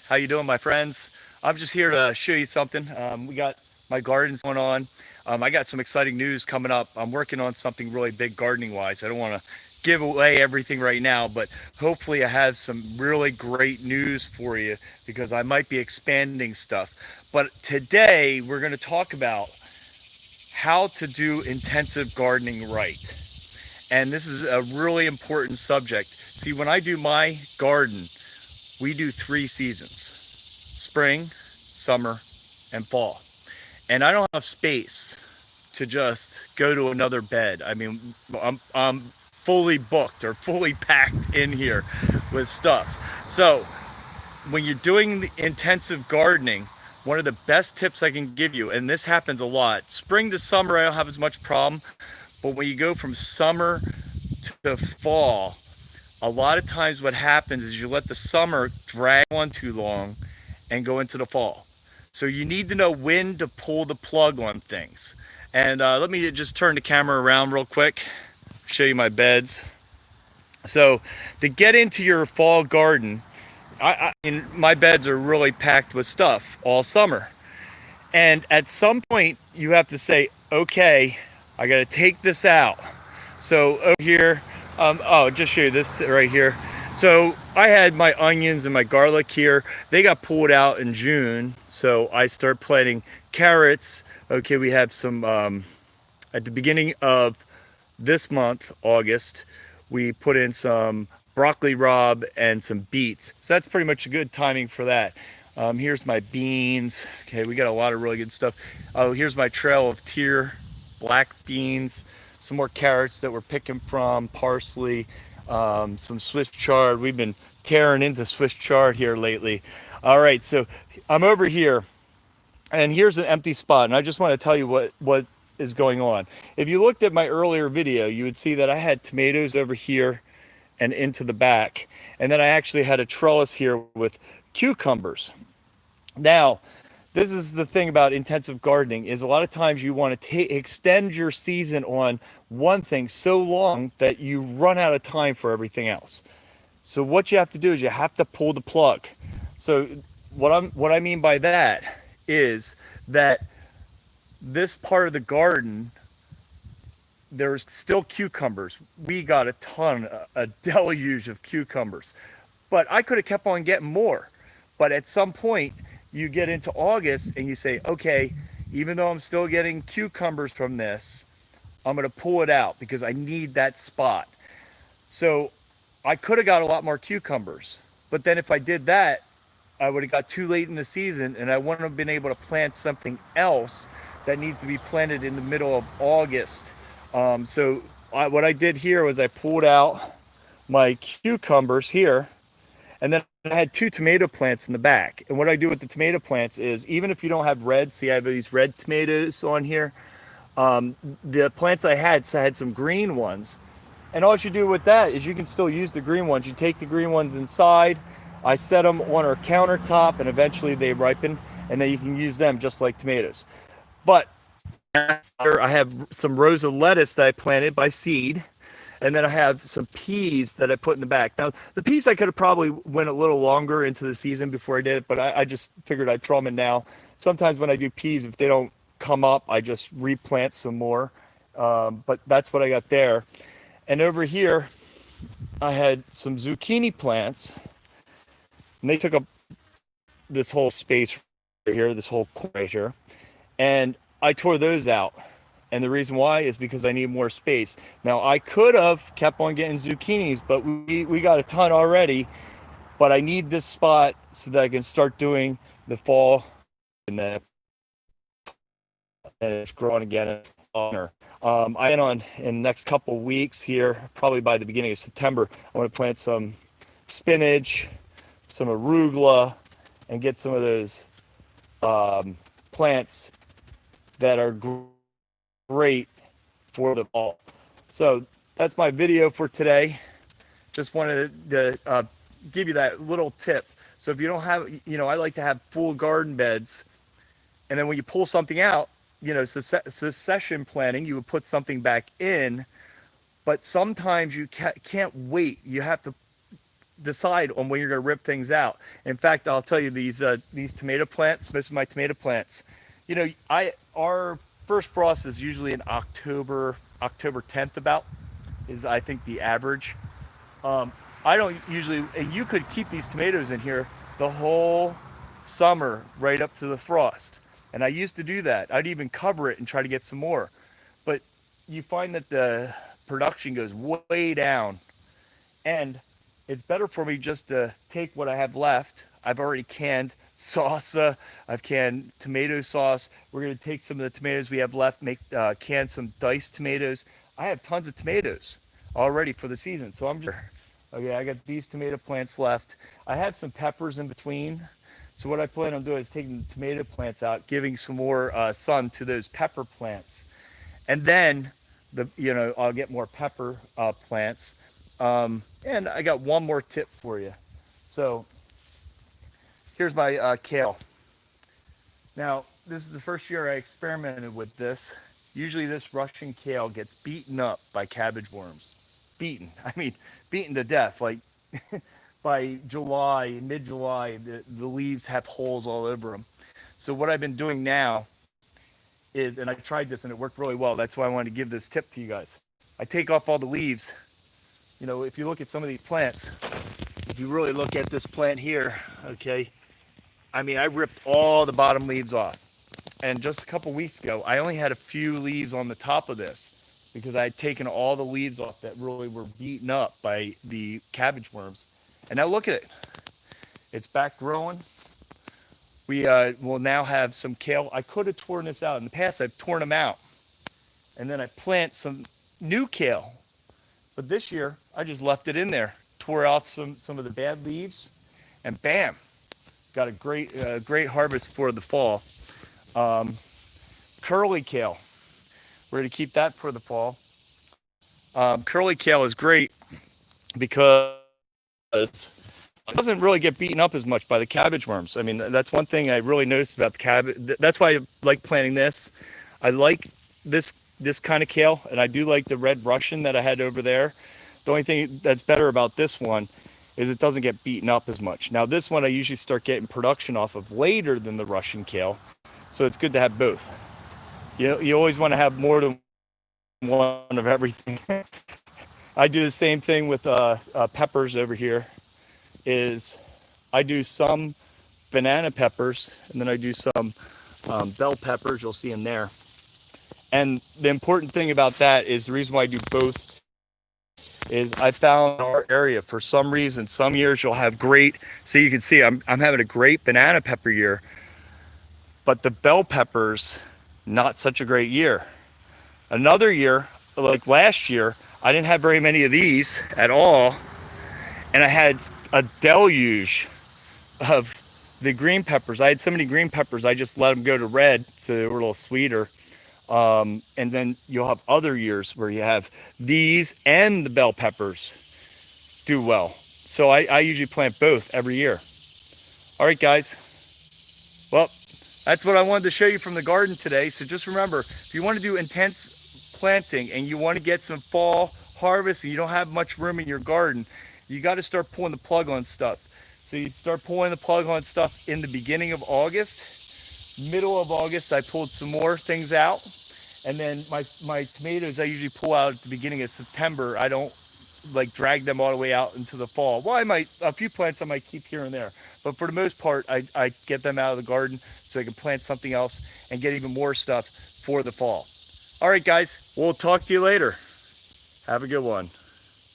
How you doing, my friends? I'm just here to show you something. We got my gardens going on. I got some exciting news coming up. I'm working on something really big gardening wise. I don't want to give away everything right now, but hopefully I have some really great news for you because I might be expanding stuff. But today we're going to talk about how to do intensive gardening right. And this is a really important subject. See, when I do my garden, we do 3 seasons: spring, summer, and fall. And I don't have space to just go to another bed. I mean, I'm fully booked or fully packed in here with stuff. So, when you're doing the intensive gardening, one of the best tips I can give you, and this happens a lot, spring to summer, I don't have as much problem, but when you go from summer to fall, a lot of times what happens is you let the summer drag on too long and go into the fall. So you need to know when to pull the plug on things. And let me just turn the camera around real quick, show you my beds. So to get into your fall garden, I mean, my beds are really packed with stuff all summer. And at some point, you have to say, okay, I got to take this out. So over here, just show you this right here. So I had my onions and my garlic here. They got pulled out in June. So I start planting carrots. Okay, we have some at the beginning of this month, August, we put in some broccoli rabe and some beets. So that's pretty much a good timing for that. Here's my beans. Okay, we got a lot of really good stuff. Oh, here's my trail of tier black beans, some more carrots that we're picking from, parsley, some Swiss chard. We've been tearing into Swiss chard here lately. All right, so I'm over here, and here's an empty spot, and I just want to tell you what is going on. If you looked at my earlier video, you would see that I had tomatoes over here and into the back, and then I actually had a trellis here with cucumbers. Now, this is the thing about intensive gardening is a lot of times you want to extend your season on one thing so long that you run out of time for everything else. So what you have to do is you have to pull the plug. So what I mean by that is that this part of the garden, there's still cucumbers. We got a ton, a deluge of cucumbers. But I could have kept on getting more. But at some point, you get into August and you say, okay, even though I'm still getting cucumbers from this, I'm going to pull it out because I need that spot. So I could have got a lot more cucumbers. But then if I did that, I would have got too late in the season and I wouldn't have been able to plant something else that needs to be planted in the middle of August. What I did here was I pulled out my cucumbers here, and then I had 2 tomato plants in the back. And what I do with the tomato plants is, even if you don't have red, see I have these red tomatoes on here, the plants so I had some green ones. And all you do with that is you can still use the green ones. You take the green ones inside, I set them on our countertop, and eventually they ripen, and then you can use them just like tomatoes. But after I have some rows of lettuce that I planted by seed, and then I have some peas that I put in the back. Now, the peas I could have probably went a little longer into the season before I did it, but I just figured I'd throw them in now. Sometimes when I do peas, if they don't come up, I just replant some more. But that's what I got there. And over here, I had some zucchini plants, and they took up this whole space right here, this whole corner right here. And I tore those out. And the reason why is because I need more space. Now, I could have kept on getting zucchinis, but we got a ton already. But I need this spot so that I can start doing the fall and then and it's growing again. I plan on in the next couple of weeks here, probably by the beginning of September, I want to plant some spinach, some arugula, and get some of those plants that are great for the fall. So that's my video for today. Just wanted to give you that little tip. So if you don't have, I like to have full garden beds, and then when you pull something out, succession planting, you would put something back in, but sometimes you can't wait. You have to decide on when you're going to rip things out. In fact, I'll tell you these tomato plants, most of my tomato plants, our first frost is usually in October 10th about is I think the average. Um, I don't usually, and you could keep these tomatoes in here the whole summer right up to the frost. And I used to do that. I'd even cover it and try to get some more. But you find that the production goes way down. And it's better for me just to take what I have left. I've already canned salsa. I've canned tomato sauce. We're going to take some of the tomatoes we have left, can some diced tomatoes. I have tons of tomatoes already for the season. So I'm just, okay, I got these tomato plants left. I have some peppers in between. So what I plan on doing is taking the tomato plants out, giving some more sun to those pepper plants. And then I'll get more pepper plants. And I got one more tip for you. So here's my kale. Now, this is the first year I experimented with this. Usually this Russian kale gets beaten up by cabbage worms. Beaten. I mean, beaten to death. Like by July, mid-July, the leaves have holes all over them. So what I've been doing now is, and I tried this and it worked really well. That's why I wanted to give this tip to you guys. I take off all the leaves. If you look at some of these plants, if you really look at this plant here, okay, I mean, I ripped all the bottom leaves off. And just a couple weeks ago, I only had a few leaves on the top of this because I had taken all the leaves off that really were beaten up by the cabbage worms. And now look at it. It's back growing. We will now have some kale. I could have torn this out. In the past, I've torn them out. And then I plant some new kale. But this year, I just left it in there, tore off some of the bad leaves, and bam, got a great harvest for the fall. Curly kale, we're going to keep that for the fall. Curly kale is great because it doesn't really get beaten up as much by the cabbage worms. I mean, that's one thing I really noticed about the cabbage. That's why I like planting this. I like this kind of kale, and I do like the red Russian that I had over there. The only thing that's better about this one is it doesn't get beaten up as much. Now this one I usually start getting production off of later than the Russian kale, so it's good to have both. You always want to have more than one of everything. I do the same thing with peppers over here. Is I do some banana peppers and then I do some bell peppers. You'll see them there. And the important thing about that is the reason why I do both is I found in our area for some reason, some years you'll have great, so you can see I'm having a great banana pepper year, but the bell peppers, not such a great year. Another year, like last year, I didn't have very many of these at all, and I had a deluge of the green peppers. I had so many green peppers, I just let them go to red, so they were a little sweeter. And then you'll have other years where you have these and the bell peppers do well. So I usually plant both every year. All right, guys. Well, that's what I wanted to show you from the garden today. So just remember, if you want to do intense planting and you want to get some fall harvest and you don't have much room in your garden, you got to start pulling the plug on stuff. So you start pulling the plug on stuff in the beginning of August. Middle of August, I pulled some more things out. And then my tomatoes, I usually pull out at the beginning of September. I don't like drag them all the way out into the fall. Well, a few plants I might keep here and there. But for the most part, I get them out of the garden so I can plant something else and get even more stuff for the fall. All right, guys, we'll talk to you later. Have a good one.